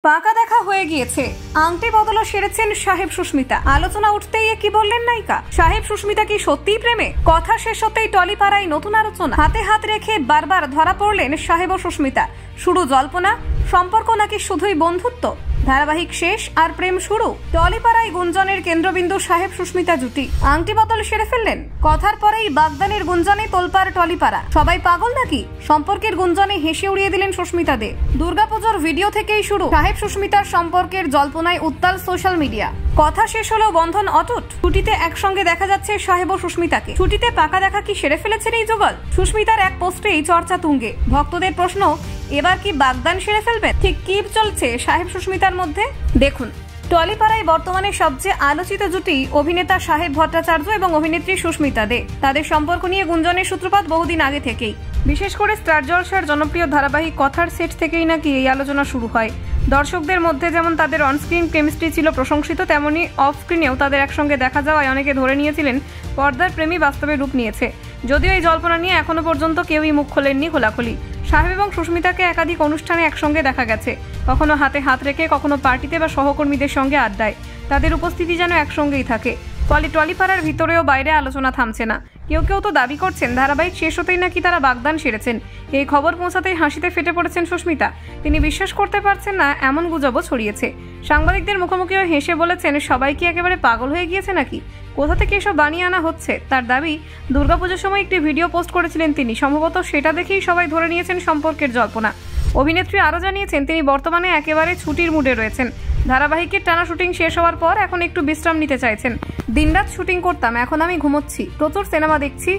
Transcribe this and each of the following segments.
পাকা দেখা হয়ে গিয়েছে, আংটি বদলও সেরেছেন সাহেব সুস্মিতা। আলোচনা উঠতেই কি বললেন নায়িকা? সাহেব সুস্মিতা কি সত্যিই প্রেমে? কথা শেষ হতেই টলিপাড়ায় নতুন আলোচনা। হাতে হাত রেখে বারবার ধরা পড়লেন সাহেব ও সুস্মিতা। শুরু জল্পনা, সম্পর্ক নাকি শুধুই বন্ধুত্ব? ধারাবাহিক শেষ আর প্রেম শুরু। টলিপাড়ায় গুঞ্জনের কেন্দ্রবিন্দু সাহেব সুস্মিতা জুটি। আংটি বদল সেরে ফেললেন, কথার পরেই বাগদানের গুঞ্জনে তোলপাড় টলিপাড়া। সবাই পাগল নাকি? সম্পর্কের গুঞ্জনে হেসে উড়িয়ে দিলেন সুস্মিতা দে। দুর্গাপুজোর ভিডিও থেকেই শুরু সাহেব সুস্মিতার সম্পর্কের জল্পনায় উত্তাল সোশ্যাল মিডিয়া। কথা শেষ হলেও বন্ধন অটুট। ছুটিতে একসঙ্গে দেখা যাচ্ছে সাহেব ও সুস্মিতাকে। ছুটিতে পাকা দেখা কি সেরে ফেলেছেন এই যুগল? সুস্মিতার এক পোস্টেই চর্চা তুঙ্গে। ভক্তদের প্রশ্ন, এবার কি বাগদান সেরে ফেলবেন? ঠিক কি চলছে সাহেব সুস্মিতার মধ্যে দেখুন। টলিপাড়ায় বর্তমানে সবচেয়ে আলোচিত জুটি অভিনেতা সাহেব ভট্টাচার্য এবং অভিনেত্রী সুস্মিতা দে। তাদের সম্পর্ক নিয়ে গুঞ্জনের সূত্রপাত বহুদিন আগে থেকেই। বিশেষ করে স্টার জলসার জনপ্রিয় ধারাবাহিক কথার সেট থেকেই নাকি এই আলোচনা শুরু হয়। দর্শকদের মধ্যে যেমন তাদের অনস্ক্রিন কেমিস্ট্রি ছিল প্রশংসিত, তেমনি অফ স্ক্রিনেও তাদের একসঙ্গে দেখা যাওয়ায় অনেকে ধরে নিয়েছিলেন পর্দার প্রেমী বাস্তবে রূপ নিয়েছে। যদিও এই জল্পনা নিয়ে এখনো পর্যন্ত কেউই মুখ খোলেননি খোলাখুলি। সাহেব এবং সুস্মিতাকে একাধিক অনুষ্ঠানে একসঙ্গে দেখা গেছে, কখনো হাতে হাত রেখে, কখনো পার্টিতে বা সহকর্মীদের সঙ্গে আড্ডায়। তাদের উপস্থিতি যেন একসঙ্গেই থাকে। ফলে টলিপাড়ার ভিতরেও বাইরে আলোচনা থামছে না। কেউ কেউ তো দাবি করছেন ধারাবাহিক শেষ হতেই নাকি তারা বাগদান সেরেছেন। এই খবর পৌঁছাতেই হাসিতে ফেটে পড়েছেন সুস্মিতা। তিনি বিশ্বাস করতে পারছেন না এমন গুজবও ছড়িয়েছে। সাংবাদিকদের মুখোমুখিও হেসে বলেছেন, সবাই কি একেবারে পাগল হয়ে গিয়েছে নাকি? কোথা থেকে এসব বানিয়ে আনা হচ্ছে? তার দাবি, দুর্গাপুজোর সময় একটি ভিডিও পোস্ট করেছিলেন তিনি। সম্ভবত সেটা দেখেই সবাই ধরে নিয়েছেন সম্পর্কের জল্পনা। অভিনেত্রী আরও জানিয়েছেন, তিনি বর্তমানে একেবারে ছুটির মুডে রয়েছেন। ধারাবাহিকের টানা শুটিং শেষ হওয়ার পর এখন একটু বিশ্রাম নিতে চাইছেন। দিনরাত শুটিং করতাম, এখন আমি ঘুমোচ্ছি, প্রচুর সিনেমা দেখছি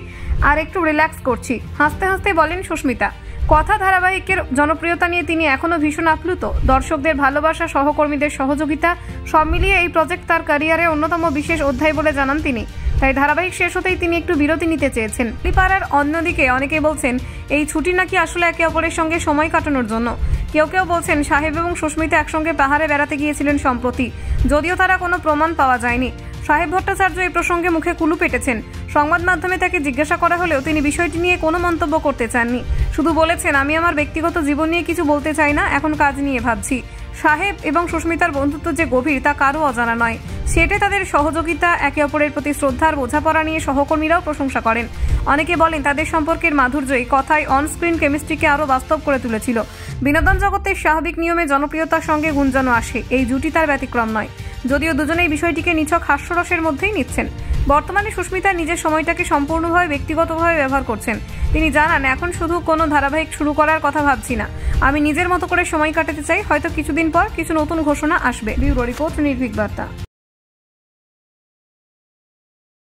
আর একটু রিল্যাক্স করছি, হাসতে হাসতে বলেন সুস্মিতা। কথা ধারাবাহিকের জনপ্রিয়তা নিয়ে তিনি এখনও ভীষণ আপ্লুত। দর্শকদের ভালোবাসা, সহকর্মীদের সহযোগিতা সব মিলিয়ে এই প্রজেক্ট তার ক্যারিয়ারে অন্যতম বিশেষ অধ্যায় বলে জানান তিনি। তাই ধারাবাহিক শেষ হতেই তিনি একটু বিরতি নিতে চেয়েছেন। টলিপাড়ার অন্যদিকে অনেকে বলছেন এই ছুটি নাকি আসলে একে অপরের সঙ্গে সময় কাটানোর জন্য। কেউ কেউ বলছেন সাহেব এবং সুস্মিতা একসঙ্গে পাহাড়ে বেড়াতে গিয়েছিলেন সম্প্রতি, যদিও তারা কোনো প্রমাণ পাওয়া যায়নি। সাহেব ভট্টাচার্য এই প্রসঙ্গে মুখে কুলু পেটেছেন। সংবাদ মাধ্যমে তাকে জিজ্ঞাসা করা হলেও তিনি বিষয়টি নিয়ে কোনো মন্তব্য করতে চাননি। শুধু বলেছেন, আমি আমার ব্যক্তিগত জীবন নিয়ে কিছু বলতে চাই না, এখন কাজ নিয়ে ভাবছি। সাহেব এবং সুস্মিতার বন্ধুত্ব যে গভীর তা কারও অজানা নয়। সেটে তাদের সহযোগিতা, একে অপরের প্রতি শ্রদ্ধার বোঝাপড়া নিয়ে সহকর্মীরাও প্রশংসা করেন। অনেকে বলেন তাদের সম্পর্কের মাধুর্যই কথায় অনস্ক্রিন কেমিস্ট্রিকে আরও বাস্তব করে তুলেছিল। বিনোদন জগতের স্বাভাবিক নিয়মে জনপ্রিয়তার সঙ্গে গুঞ্জনও আসে, এই জুটি তার ব্যতিক্রম নয়। যদিও দুজনেই বিষয়টিকে নিছক হাস্যরসের মধ্যেই নিচ্ছেন। বর্তমানে সুস্মিতা নিজের সময়টাকে সম্পূর্ণভাবে ব্যক্তিগতভাবে ব্যবহার করছেন। তিনি জানান, এখন শুধু কোনো ধারাবাহিক শুরু করার কথা ভাবছি না, আমি নিজের মতো করে সময় কাটাতে চাই। হয়তো কিছুদিন পর কিছু নতুন ঘোষণা আসবে। ব্যুরো রিপোর্ট, নির্ভীক বার্তা।